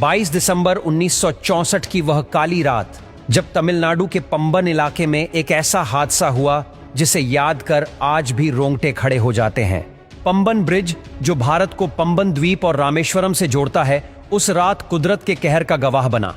22 दिसंबर 1964 की वह काली रात, जब तमिलनाडु के पंबन इलाके में एक ऐसा हादसा हुआ जिसे याद कर आज भी रोंगटे खड़े हो जाते हैं। पंबन ब्रिज, जो भारत को पंबन द्वीप और रामेश्वरम से जोड़ता है, उस रात कुदरत के कहर का गवाह बना।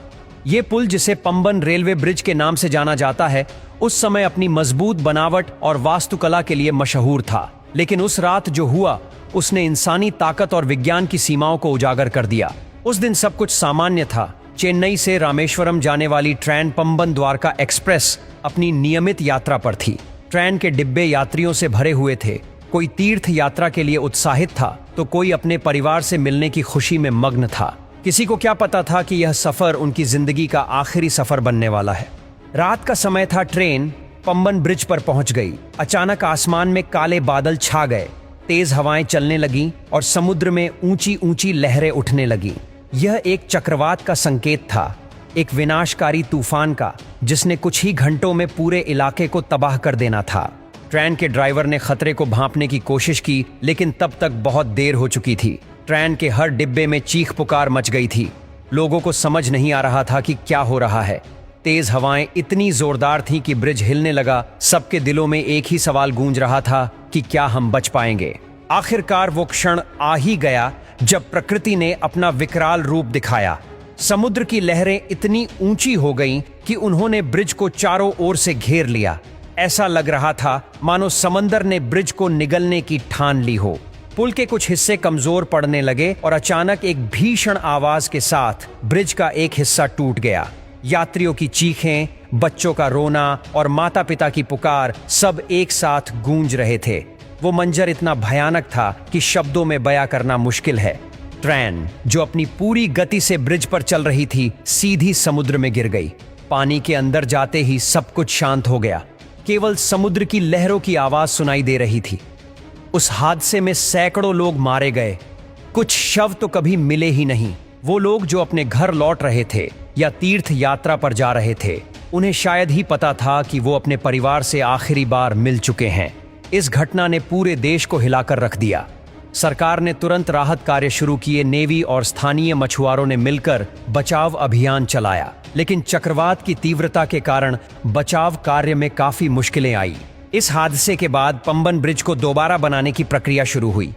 ये पुल, जिसे पंबन रेलवे ब्रिज के नाम से जाना जाता है, उस समय अपनी मजबूत बनावट और वास्तुकला के लिए मशहूर था। लेकिन उस रात जो हुआ, उसने इंसानी ताकत और विज्ञान की सीमाओं को उजागर कर दिया। उस दिन सब कुछ सामान्य था। चेन्नई से रामेश्वरम जाने वाली ट्रेन पंबन द्वारका एक्सप्रेस अपनी नियमित यात्रा पर थी। ट्रेन के डिब्बे यात्रियों से भरे हुए थे। कोई तीर्थ यात्रा के लिए उत्साहित था तो कोई अपने परिवार से मिलने की खुशी में मग्न था। किसी को क्या पता था कि यह सफर उनकी जिंदगी का आखिरी सफर बनने वाला है। रात का समय था। ट्रेन पंबन ब्रिज पर पहुंच गई। अचानक आसमान में काले बादल छा गए, तेज हवाएं चलने लगीं और समुद्र में ऊंची ऊंची लहरें उठने लगीं। यह एक चक्रवात का संकेत था, एक विनाशकारी तूफान का, जिसने कुछ ही घंटों में पूरे इलाके को तबाह कर देना था। ट्रेन के ड्राइवर ने खतरे को भांपने की कोशिश की, लेकिन तब तक बहुत देर हो चुकी थी। ट्रेन के हर डिब्बे में चीख पुकार मच गई थी। लोगों को समझ नहीं आ रहा था कि क्या हो रहा है। तेज हवाएं इतनी जोरदार थीं कि ब्रिज हिलने लगा। सबके दिलों में एक ही सवाल गूंज रहा था कि क्या हम बच पाएंगे। आखिरकार वो क्षण आ ही गया जब प्रकृति ने अपना विकराल रूप दिखाया। समुद्र की लहरें इतनी ऊंची हो गईं कि उन्होंने ब्रिज को चारों ओर से घेर लिया। ऐसा लग रहा था मानो समंदर ने ब्रिज को निगलने की ठान ली हो। पुल के कुछ हिस्से कमजोर पड़ने लगे और अचानक एक भीषण आवाज के साथ ब्रिज का एक हिस्सा टूट गया। यात्रियों की चीखें, बच्चों का रोना और माता पिता की पुकार सब एक साथ गूंज रहे थे। वो मंजर इतना भयानक था कि शब्दों में बयां करना मुश्किल है। ट्रेन, जो अपनी पूरी गति से ब्रिज पर चल रही थी, सीधी समुद्र में गिर गई। पानी के अंदर जाते ही सब कुछ शांत हो गया। केवल समुद्र की लहरों की आवाज सुनाई दे रही थी। उस हादसे में सैकड़ों लोग मारे गए। कुछ शव तो कभी मिले ही नहीं। वो लोग जो अपने घर लौट रहे थे या तीर्थ यात्रा पर जा रहे थे, उन्हें शायद ही पता था कि वो अपने परिवार से आखिरी बार मिल चुके हैं। इस घटना ने पूरे देश को हिलाकर रख दिया। सरकार ने तुरंत राहत कार्य शुरू किए। नेवी और स्थानीय मछुआरों ने मिलकर बचाव अभियान चलाया, लेकिन चक्रवात की तीव्रता के कारण बचाव कार्य में काफी मुश्किलें आई। इस हादसे के बाद पंबन ब्रिज को दोबारा बनाने की प्रक्रिया शुरू हुई।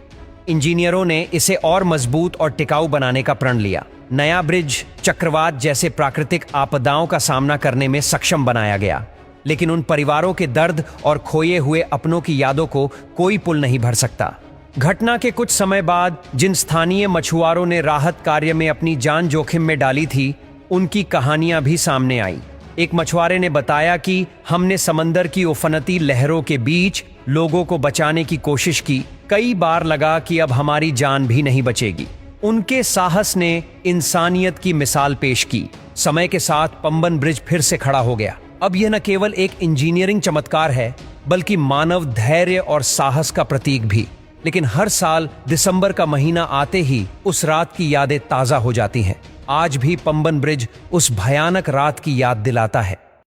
इंजीनियरों ने इसे और मजबूत और टिकाऊ बनाने का प्रण लिया। नया ब्रिज चक्रवात जैसे प्राकृतिक आपदाओं का सामना करने में सक्षम बनाया गया। लेकिन उन परिवारों के दर्द और खोए हुए अपनों की यादों को कोई पुल नहीं भर सकता। घटना के कुछ समय बाद जिन स्थानीय मछुआरों ने राहत कार्य में अपनी जान जोखिम में डाली थी, उनकी कहानियां भी सामने आई। एक मछुआरे ने बताया कि हमने समंदर की उफनती लहरों के बीच लोगों को बचाने की कोशिश की। कई बार लगा कि अब हमारी जान भी नहीं बचेगी। उनके साहस ने इंसानियत की मिसाल पेश की। समय के साथ पंबन ब्रिज फिर से खड़ा हो गया। अब यह न केवल एक इंजीनियरिंग चमत्कार है, बल्कि मानव धैर्य और साहस का प्रतीक भी। लेकिन हर साल दिसंबर का महीना आते ही उस रात की यादें ताजा हो जाती हैं। आज भी पंबन ब्रिज उस भयानक रात की याद दिलाता है।